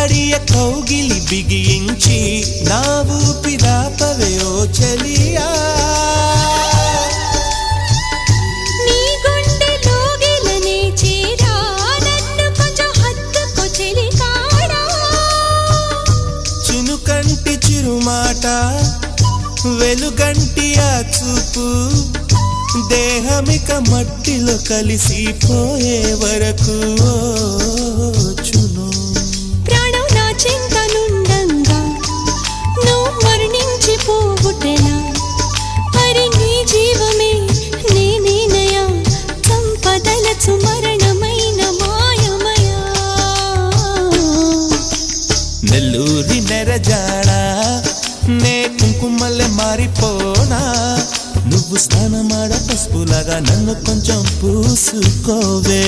గడియ కౌగిలి బిగించి నా ఊపిరాపవే ఓ చెలియా నీ గుండెలోగిలనే చేరా నన్ను కొంచెం హత్తుకో చెలికాడా చినుకంటి చిరుమాట వెలుగంటి ఆ చూపు దేహమిక మట్టిలో కలిసిపోయే వరకు చును ప్రాణం నా చింతనుండంగా నువ్వు మరణించిపోవుటెలా మరి నీ జీవమే నేనేనయా సంపదలచు మరణమైన మాయమయా నెల్లూరి నెరజాడా నే కుంకుమల్లె మారిపోనా నువ్వు స్నానమాడ పసుపులాగా నన్ను కొంచెం పూసుకోవే